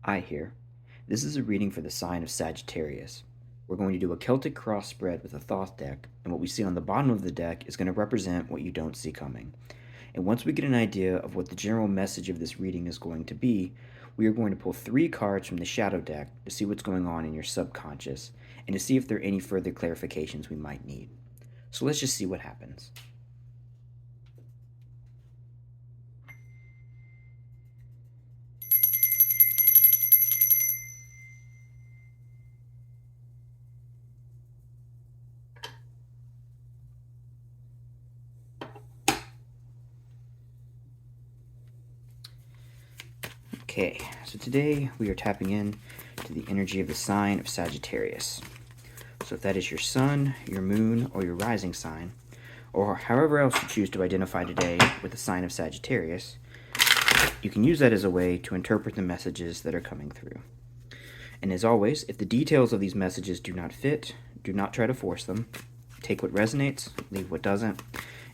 I here. This is a reading for the sign of Sagittarius. We're going to do a Celtic cross spread with a Thoth deck, and what we see on the bottom of the deck is going to represent what you don't see coming. And once we get an idea of what the general message of this reading is going to be, we are going to pull 3 cards from the shadow deck to see what's going on in your subconscious and to see if there are any further clarifications we might need. So let's just see what happens. Okay, so today we are tapping in to the energy of the sign of Sagittarius. So if that is your sun, your moon, or your rising sign, or however else you choose to identify today with the sign of Sagittarius, you can use that as a way to interpret the messages that are coming through. And as always, if the details of these messages do not fit, do not try to force them. Take what resonates, leave what doesn't.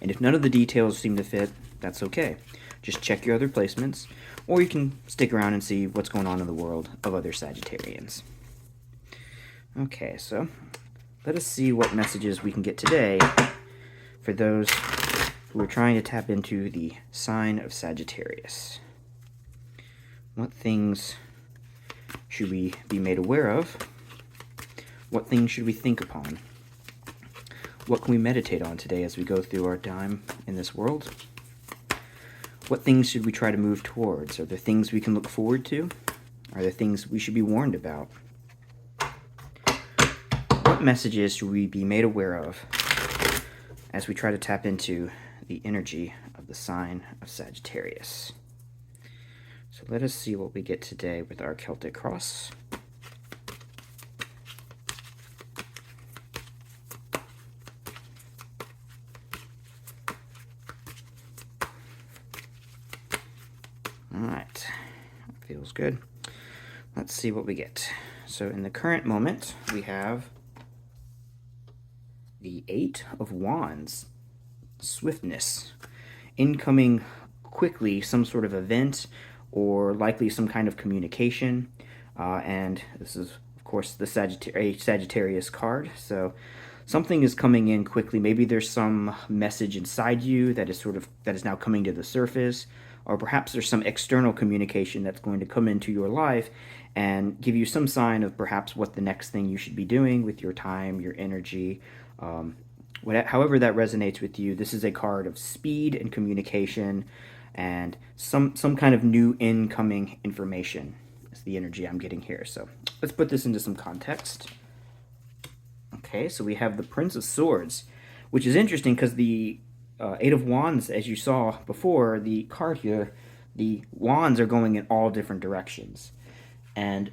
And if none of the details seem to fit, that's okay. Just check your other placements, or you can stick around and see what's going on in the world of other Sagittarians. Okay, so let us see what messages we can get today for those who are trying to tap into the sign of Sagittarius. What things should we be made aware of? What things should we think upon? What can we meditate on today as we go through our time in this world? What things should we try to move towards? Are there things we can look forward to? Are there things we should be warned about? What messages should we be made aware of as we try to tap into the energy of the sign of Sagittarius? So let us see what we get today with our Celtic cross. Alright, feels good. Let's see what we get. So in the current moment, we have the 8 of Wands, swiftness, incoming quickly, some sort of event or likely some kind of communication. And this is, of course, the Sagittarius card. So something is coming in quickly. Maybe there's some message inside you that is now coming to the surface, or perhaps there's some external communication that's going to come into your life and give you some sign of perhaps what the next thing you should be doing with your time, your energy, however that resonates with you. This is a card of speed and communication and some kind of new incoming information is the energy I'm getting here. So let's put this into some context. Okay, so we have the Prince of Swords, which is interesting because the 8 of Wands, as you saw before, the card here, the wands are going in all different directions. And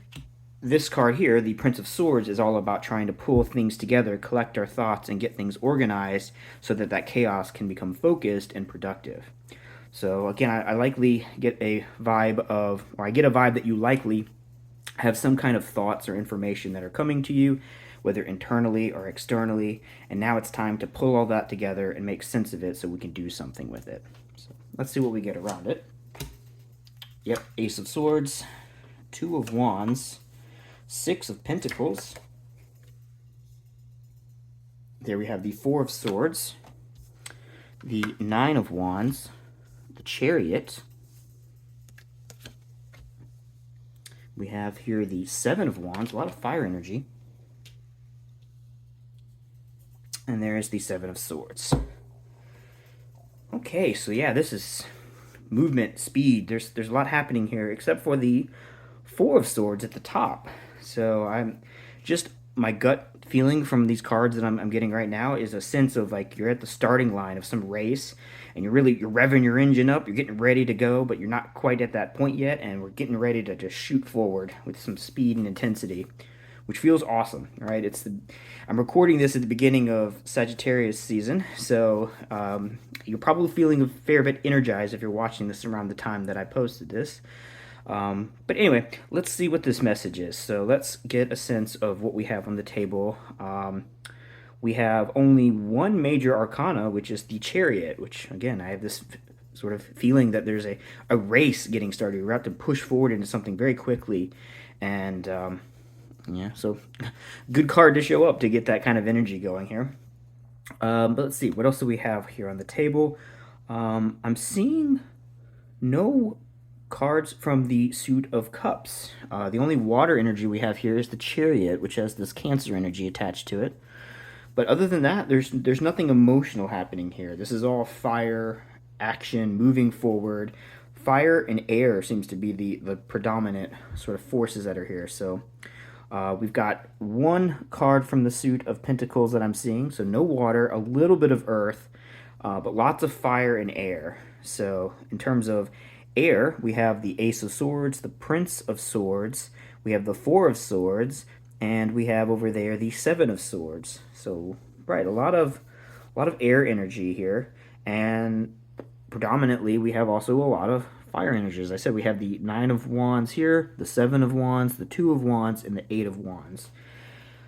this card here, the Prince of Swords, is all about trying to pull things together, collect our thoughts, and get things organized so that that chaos can become focused and productive. So again, I likely get a vibe of, or I get a vibe that you likely have some kind of thoughts or information that are coming to you, whether internally or externally, and now it's time to pull all that together and make sense of it so we can do something with it. So let's see what we get around it. Yep, Ace of Swords, 2 of Wands, 6 of Pentacles. There we have the 4 of Swords, the 9 of Wands, the Chariot. We have here the 7 of Wands, a lot of fire energy. And there's the 7 of Swords. Okay, so yeah, this is movement, speed. There's a lot happening here, except for the 4 of Swords at the top. So I'm just, my gut feeling from these cards that I'm getting right now is a sense of like you're at the starting line of some race and you're revving your engine up, you're getting ready to go, but you're not quite at that point yet, and we're getting ready to just shoot forward with some speed and intensity, which feels awesome, right? I'm recording this at the beginning of Sagittarius season, so you're probably feeling a fair bit energized if you're watching this around the time that I posted this. But anyway, let's see what this message is. So let's get a sense of what we have on the table. We have only one major arcana, which is the Chariot, which, again, I have this sort of feeling that there's a race getting started. You're about to push forward into something very quickly. And yeah, so good card to show up to get that kind of energy going here. But let's see, what else do we have here on the table? I'm seeing no cards from the Suit of Cups. The only water energy we have here is the Chariot, which has this Cancer energy attached to it. But other than that, there's nothing emotional happening here. This is all fire, action, moving forward. Fire and air seems to be the predominant sort of forces that are here. So we've got one card from the Suit of Pentacles that I'm seeing. So no water, a little bit of earth, but lots of fire and air. So in terms of air, we have the Ace of Swords, the Prince of Swords, we have the Four of Swords, and we have over there the Seven of Swords. So right, a lot of air energy here, and predominantly we have also a lot of fire energy. As I said, we have the Nine of Wands here, the Seven of Wands, the Two of Wands, and the Eight of Wands.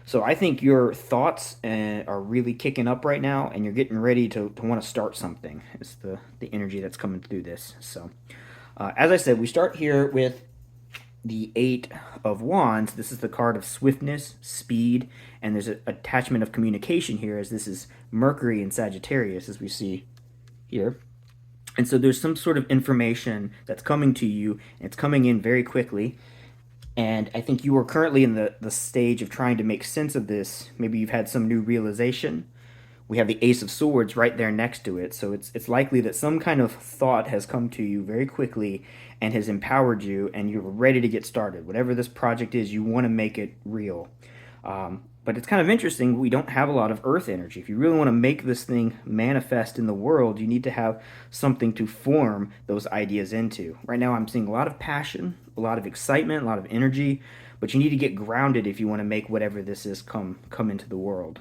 So I think your thoughts are really kicking up right now, and you're getting ready to want to start something. It's the energy that's coming through this. So as I said, we start here with the Eight of Wands. This is the card of swiftness, speed, and there's an attachment of communication here, as this is Mercury in Sagittarius, as we see here. And so there's some sort of information that's coming to you, and it's coming in very quickly. And I think you are currently in the stage of trying to make sense of this. Maybe you've had some new realization. We have the Ace of Swords right there next to it. So it's likely that some kind of thought has come to you very quickly and has empowered you, and you're ready to get started. Whatever this project is, you want to make it real. But it's kind of interesting, we don't have a lot of earth energy. If you really want to make this thing manifest in the world, you need to have something to form those ideas into. Right now I'm seeing a lot of passion, a lot of excitement, a lot of energy, but you need to get grounded if you want to make whatever this is come into the world.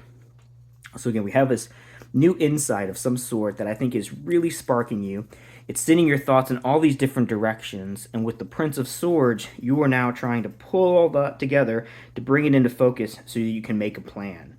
So again, we have this new insight of some sort that I think is really sparking you. It's sending your thoughts in all these different directions, and with the Prince of Swords, you are now trying to pull all that together to bring it into focus so that you can make a plan.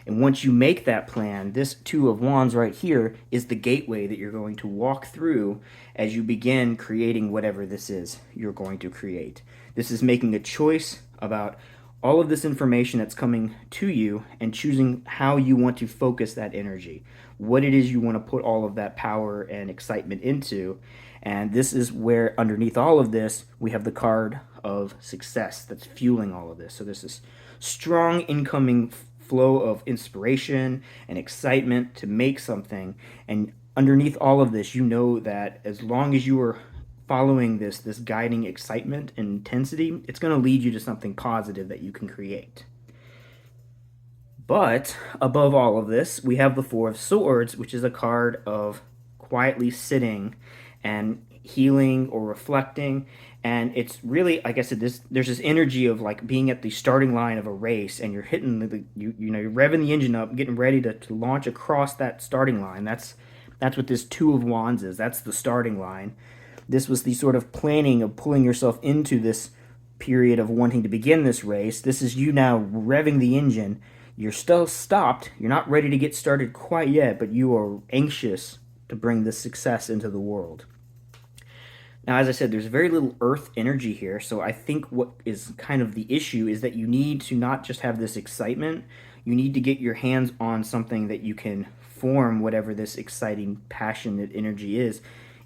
And once you make that plan, this Two of Wands right here is the gateway that you're going to walk through as you begin creating whatever this is you're going to create. This is making a choice about all of this information that's coming to you and choosing how you want to focus that energy, what it is you want to put all of that power and excitement into. And this is where underneath all of this, we have the card of success that's fueling all of this. So there's this strong incoming flow of inspiration and excitement to make something. And underneath all of this, you know that as long as you are following this guiding excitement and intensity, it's going to lead you to something positive that you can create. But above all of this, we have the Four of Swords, which is a card of quietly sitting and healing or reflecting. And it's really, like I said, there's this energy of like being at the starting line of a race, and you're hitting you're revving the engine up, getting ready to launch across that starting line. That's what this Two of Wands is. That's the starting line. This was the sort of planning of pulling yourself into this period of wanting to begin this race. This is you now revving the engine. You're still stopped. You're not ready to get started quite yet, but you are anxious to bring this success into the world. Now, as I said, there's very little earth energy here, so I think what is kind of the issue is that you need to not just have this excitement, you need to get your hands on something that you can form whatever this exciting, passionate energy is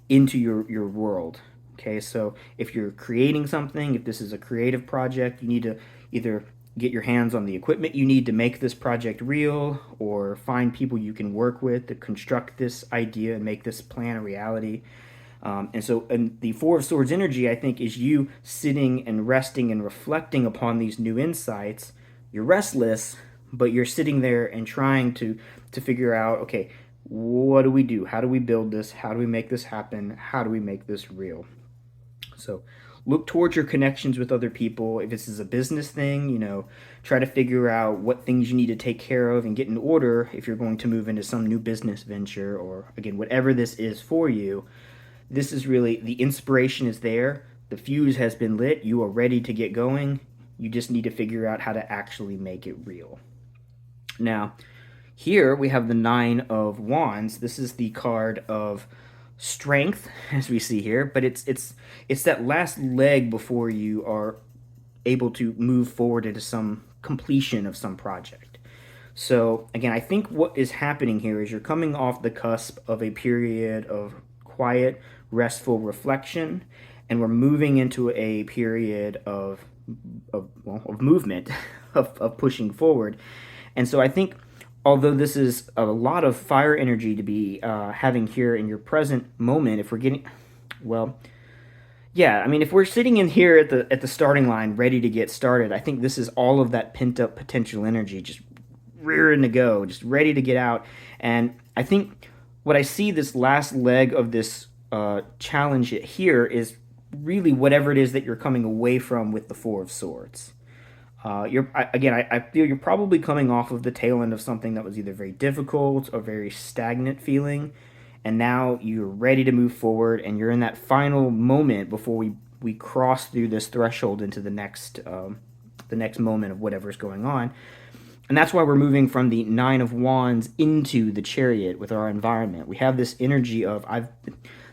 into your world. Okay, so if you're creating something, if this is a creative project, you need to either get your hands on the equipment you need to make this project real, or find people you can work with to construct this idea and make this plan a reality. And the Four of Swords energy, I think, is you sitting and resting and reflecting upon these new insights. You're restless, but you're sitting there and trying to figure out, okay, what do we do? How do we build this? How do we make this happen? How do we make this real? So look towards your connections with other people. If this is a business thing, try to figure out what things you need to take care of and get in order if you're going to move into some new business venture, or again, whatever this is for you. This is really, the inspiration is there. The fuse has been lit. You are ready to get going. You just need to figure out how to actually make it real. Now, here we have the Nine of Wands. This is the card of strength, as we see here, but it's that last leg before you are able to move forward into some completion of some project. So again, I think what is happening here is you're coming off the cusp of a period of quiet, restful reflection, and we're moving into a period of movement, of pushing forward. And so I think, although this is a lot of fire energy to be having here in your present moment, if we're getting, well, yeah, I mean, if we're sitting in here at the starting line, ready to get started, I think this is all of that pent up potential energy, just rearing to go, just ready to get out. And I think what I see this last leg of this challenge here is really whatever it is that you're coming away from with the Four of Swords. I feel you're probably coming off of the tail end of something that was either very difficult or very stagnant feeling, and now you're ready to move forward, and you're in that final moment before we cross through this threshold into the next moment of whatever's going on. And that's why we're moving from the Nine of Wands into the Chariot with our environment. We have this energy of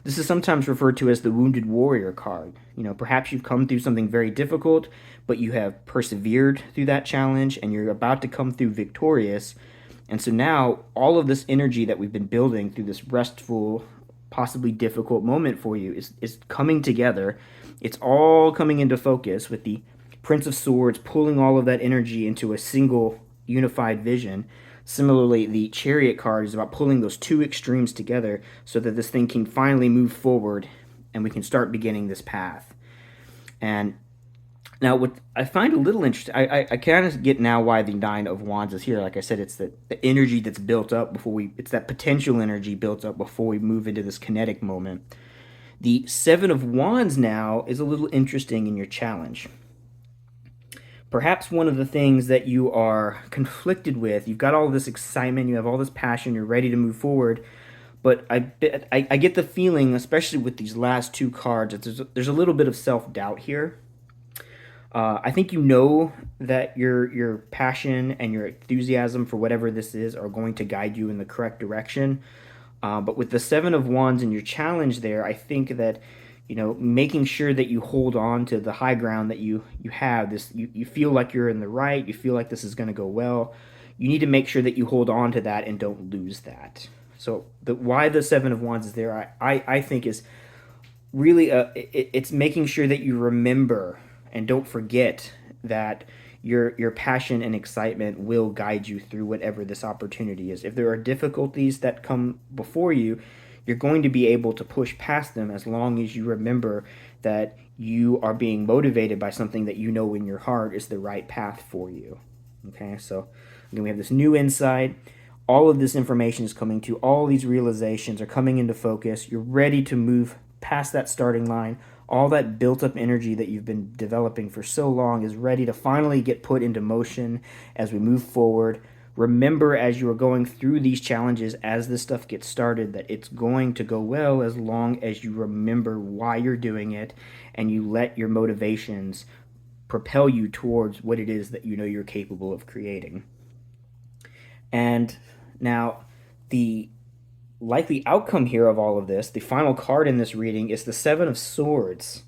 this is sometimes referred to as the Wounded Warrior card. You know, perhaps you've come through something very difficult, but you have persevered through that challenge and you're about to come through victorious. And so now all of this energy that we've been building through this restful, possibly difficult moment for you is coming together. It's all coming into focus with the Prince of Swords pulling all of that energy into a single unified vision. Similarly, the Chariot card is about pulling those two extremes together so that this thing can finally move forward and we can start beginning this path. And now what I find a little interesting, I kind of get now why the Nine of Wands is here. Like I said, it's the energy that's built up it's that potential energy built up before we move into this kinetic moment. The Seven of Wands now is a little interesting in your challenge. Perhaps one of the things that you are conflicted with, you've got all this excitement, you have all this passion, you're ready to move forward, but I get the feeling, especially with these last two cards, that there's a little bit of self-doubt here. I think you know that your passion and your enthusiasm for whatever this is are going to guide you in the correct direction. But with the Seven of Wands and your challenge there, I think that, you know, making sure that you hold on to the high ground that you have, this you feel like you're in the right, you feel like this is going to go well. You need to make sure that you hold on to that and don't lose that. So why the Seven of Wands is there, I think is really it's making sure that you remember and don't forget that your passion and excitement will guide you through whatever this opportunity is. If there are difficulties that come before you, you're going to be able to push past them as long as you remember that you are being motivated by something that you know in your heart is the right path for you. Okay, so again, we have this new insight. All of this information is coming to, all these realizations are coming into focus. You're ready to move past that starting line. All that built up energy that you've been developing for so long is ready to finally get put into motion as we move forward. Remember, as you are going through these challenges, as this stuff gets started, that it's going to go well as long as you remember why you're doing it and you let your motivations propel you towards what it is that you know you're capable of creating. And now, the likely outcome here of all of this, the final card in this reading, is the Seven of Swords,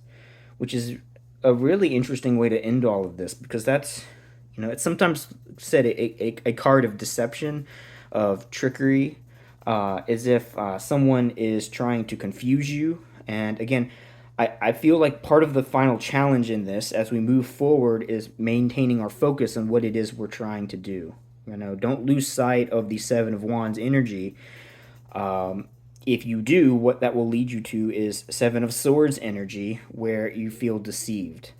which is a really interesting way to end all of this, because that's, you know, it's sometimes said a card of deception, of trickery, as if someone is trying to confuse you. And again, I feel like part of the final challenge in this, as we move forward, is maintaining our focus on what it is we're trying to do. You know, don't lose sight of the Seven of Wands energy. If you do, what that will lead you to is Seven of Swords energy, where you feel deceived.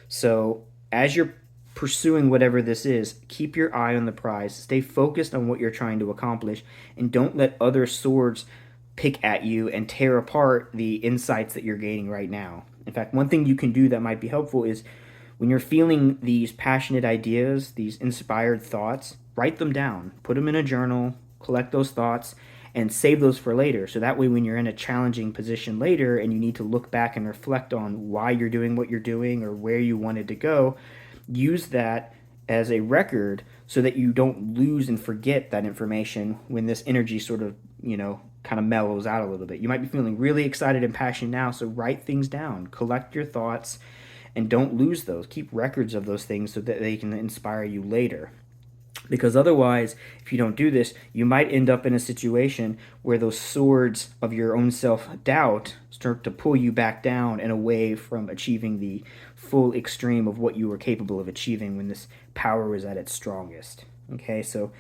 So as you're pursuing whatever this is, keep your eye on the prize, stay focused on what you're trying to accomplish, and don't let other swords pick at you and tear apart the insights that you're gaining right now. In fact, one thing you can do that might be helpful is when you're feeling these passionate ideas, these inspired thoughts, write them down, put them in a journal, collect those thoughts, and save those for later. So that way, when you're in a challenging position later and you need to look back and reflect on why you're doing what you're doing or where you wanted to go, use that as a record so that you don't lose and forget that information when this energy sort of, you know, kind of mellows out a little bit. You might be feeling really excited and passionate now, so write things down, collect your thoughts, and don't lose those. Keep records of those things so that they can inspire you later. Because otherwise, if you don't do this, you might end up in a situation where those swords of your own self-doubt start to pull you back down and away from achieving the full extreme of what you were capable of achieving when this power was at its strongest. Okay, so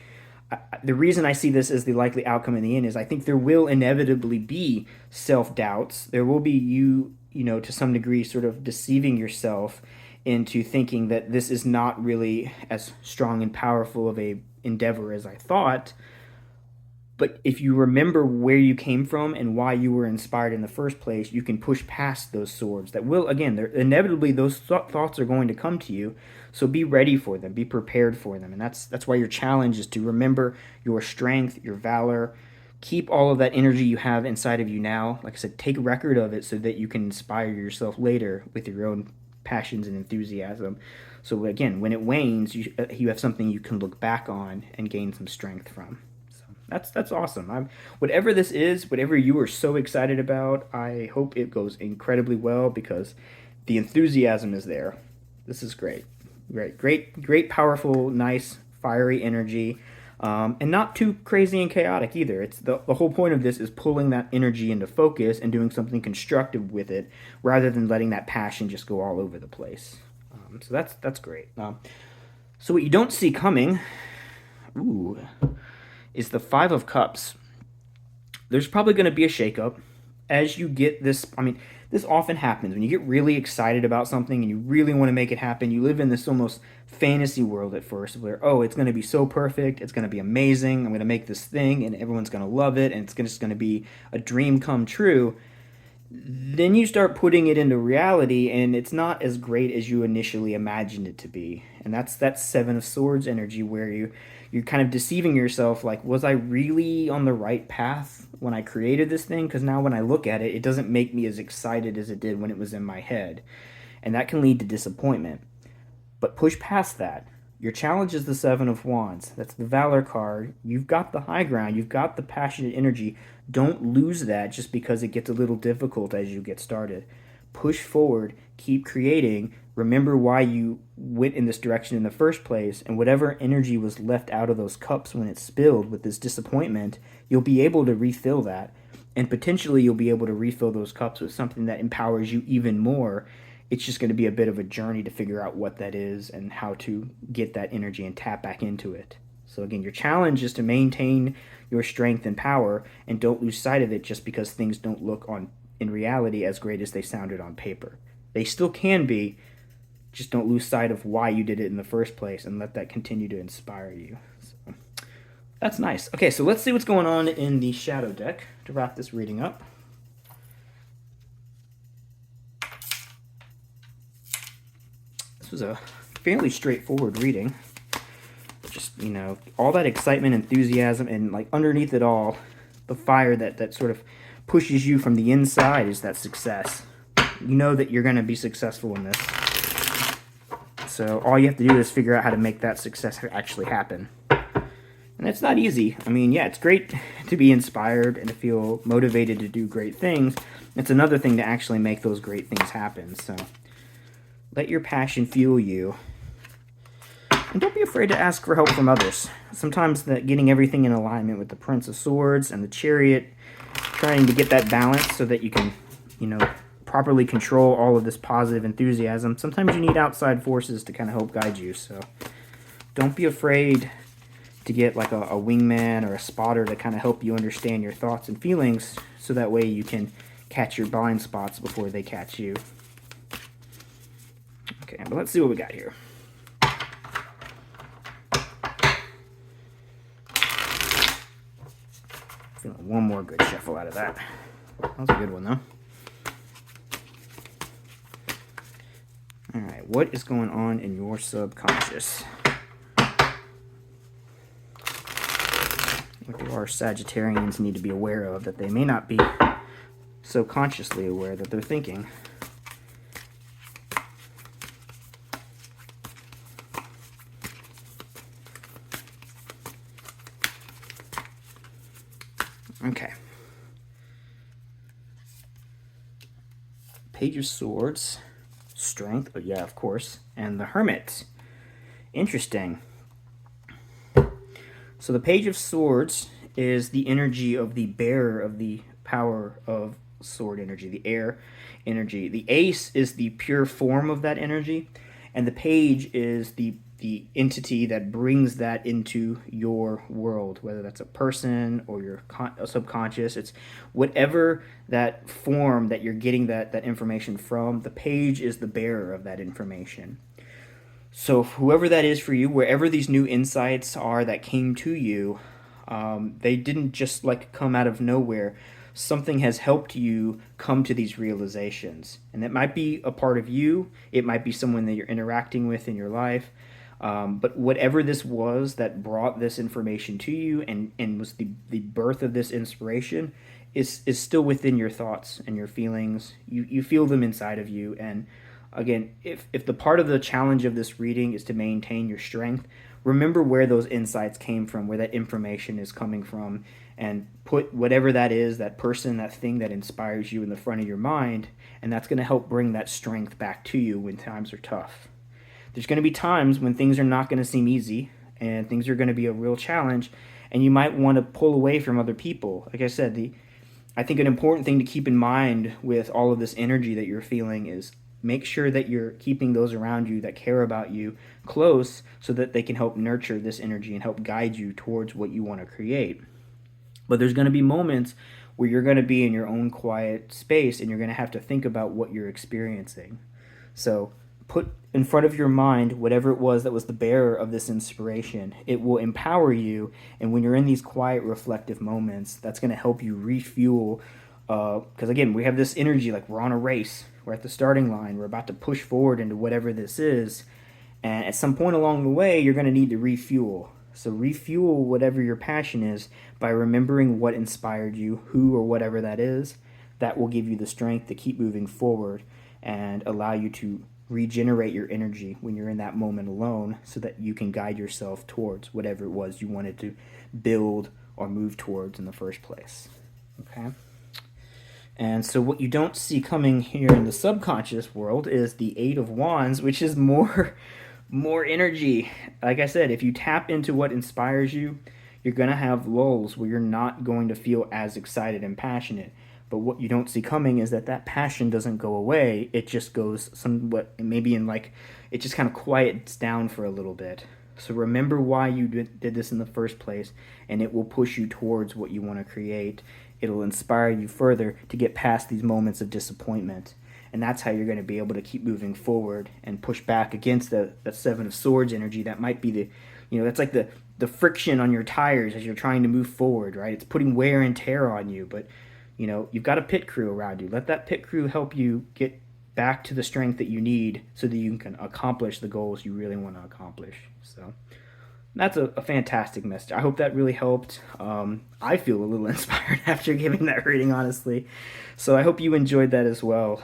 the reason I see this as the likely outcome in the end is I think there will inevitably be self-doubts. There will be you to some degree, sort of deceiving yourself into thinking that this is not really as strong and powerful of a endeavor as I thought. But if you remember where you came from and why you were inspired in the first place, you can push past those swords that will, again, inevitably those thoughts are going to come to you. So be ready for them, be prepared for them. And that's why your challenge is to remember your strength, your valor. Keep all of that energy you have inside of you now. Like I said, take record of it so that you can inspire yourself later with your own passions and enthusiasm. So again, when it wanes, you have something you can look back on and gain some strength from. So that's awesome. Whatever this is, whatever you are so excited about, I hope it goes incredibly well because the enthusiasm is there. This is great. Great, powerful, nice, fiery energy. And not too crazy and chaotic either. It's the whole point of this is pulling that energy into focus and doing something constructive with it, rather than letting that passion just go all over the place. So that's great. So what you don't see coming, is the Five of Cups. There's probably going to be a shakeup as you get this. I mean, this often happens when you get really excited about something and you really want to make it happen. You live in this almost fantasy world at first where, it's going to be so perfect, it's going to be amazing, I'm going to make this thing and everyone's going to love it and it's just going to be a dream come true. Then you start putting it into reality and it's not as great as you initially imagined it to be. And that's that Seven of Swords energy where you're kind of deceiving yourself, like, was I really on the right path when I created this thing? Because now when I look at it, it doesn't make me as excited as it did when it was in my head. And that can lead to disappointment. But push past that. Your challenge is the Seven of Wands. That's the Valor card. You've got the high ground. You've got the passionate energy. Don't lose that just because it gets a little difficult as you get started. Push forward. Keep creating. Remember why you went in this direction in the first place, and whatever energy was left out of those cups when it spilled with this disappointment, you'll be able to refill that, and potentially you'll be able to refill those cups with something that empowers you even more. It's just going to be a bit of a journey to figure out what that is and how to get that energy and tap back into it. So again, your challenge is to maintain your strength and power, and don't lose sight of it just because things don't look in reality as great as they sounded on paper. They still can be. Just don't lose sight of why you did it in the first place and let that continue to inspire you. So, that's nice. Okay, so let's see what's going on in the shadow deck to wrap this reading up. This was a fairly straightforward reading. Just, all that excitement, enthusiasm, and like underneath it all, the fire that sort of pushes you from the inside is that success. You know that you're going to be successful in this. So all you have to do is figure out how to make that success actually happen. And it's not easy. I mean, yeah, it's great to be inspired and to feel motivated to do great things. It's another thing to actually make those great things happen. So let your passion fuel you. And don't be afraid to ask for help from others. Sometimes getting everything in alignment with the Prince of Swords and the Chariot, trying to get that balance so that you can, properly control all of this positive enthusiasm. Sometimes you need outside forces to kind of help guide you. So don't be afraid to get like a wingman or a spotter to kind of help you understand your thoughts and feelings, so that way you can catch your blind spots before they catch you. Okay, but let's see what we got here. Feeling one more good shuffle out of that. That was a good one, though. All right, what is going on in your subconscious? What do our Sagittarians need to be aware of that they may not be so consciously aware that they're thinking? Okay. Page of Swords, Strength, oh yeah, of course, and the Hermit. Interesting. So the Page of Swords is the energy of the bearer of the power of sword energy, the air energy. The Ace is the pure form of that energy, and the Page is the entity that brings that into your world, whether that's a person or your subconscious. It's whatever that form that you're getting that information from. The Page is the bearer of that information. So whoever that is for you, wherever these new insights are that came to you, they didn't just like come out of nowhere. Something has helped you come to these realizations, and it might be a part of you. It might be someone that you're interacting with in your life. But whatever this was that brought this information to you and was the birth of this inspiration is still within your thoughts and your feelings. You feel them inside of you. And again, if the part of the challenge of this reading is to maintain your strength, remember where those insights came from, where that information is coming from, and put whatever that is, that person, that thing that inspires you in the front of your mind, and that's going to help bring that strength back to you when times are tough. There's going to be times when things are not going to seem easy and things are going to be a real challenge, and you might want to pull away from other people. Like I said, I think an important thing to keep in mind with all of this energy that you're feeling is make sure that you're keeping those around you that care about you close so that they can help nurture this energy and help guide you towards what you want to create. But there's going to be moments where you're going to be in your own quiet space and you're going to have to think about what you're experiencing. So put in front of your mind whatever it was that was the bearer of this inspiration. It will empower you, and when you're in these quiet, reflective moments, that's going to help you refuel. Because again, we have this energy like we're on a race. We're at the starting line. We're about to push forward into whatever this is. And at some point along the way, you're going to need to refuel. So refuel whatever your passion is by remembering what inspired you, who or whatever that is. That will give you the strength to keep moving forward and allow you to regenerate your energy when you're in that moment alone so that you can guide yourself towards whatever it was you wanted to build or move towards in the first place. Okay? And so what you don't see coming here in the subconscious world is the Eight of Wands, which is more energy. Like I said, if you tap into what inspires you, you're going to have lulls where you're not going to feel as excited and passionate. But what you don't see coming is that passion doesn't go away. It just goes somewhat, maybe in like, it just kind of quiets down for a little bit. So remember why you did this in the first place, and it will push you towards what you want to create. It'll inspire you further to get past these moments of disappointment. And that's how you're going to be able to keep moving forward and push back against the Seven of Swords energy. That might be that's like the friction on your tires as you're trying to move forward, right? It's putting wear and tear on you, but you've got a pit crew around you. Let that pit crew help you get back to the strength that you need so that you can accomplish the goals you really want to accomplish. So that's a fantastic message. I hope that really helped. I feel a little inspired after giving that reading, honestly. So I hope you enjoyed that as well.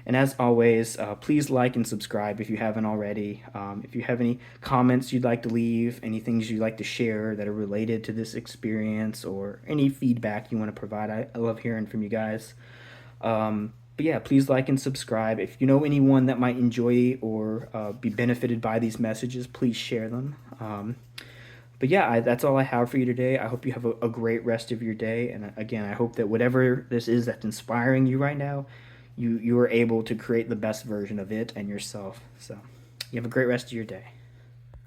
And as always, please like and subscribe if you haven't already. If you have any comments you'd like to leave, any things you'd like to share that are related to this experience, or any feedback you want to provide, I love hearing from you guys. But yeah, please like and subscribe. If you know anyone that might enjoy or be benefited by these messages, please share them. But yeah, that's all I have for you today. I hope you have a great rest of your day. And again, I hope that whatever this is that's inspiring you right now, you are able to create the best version of it and yourself. So you have a great rest of your day.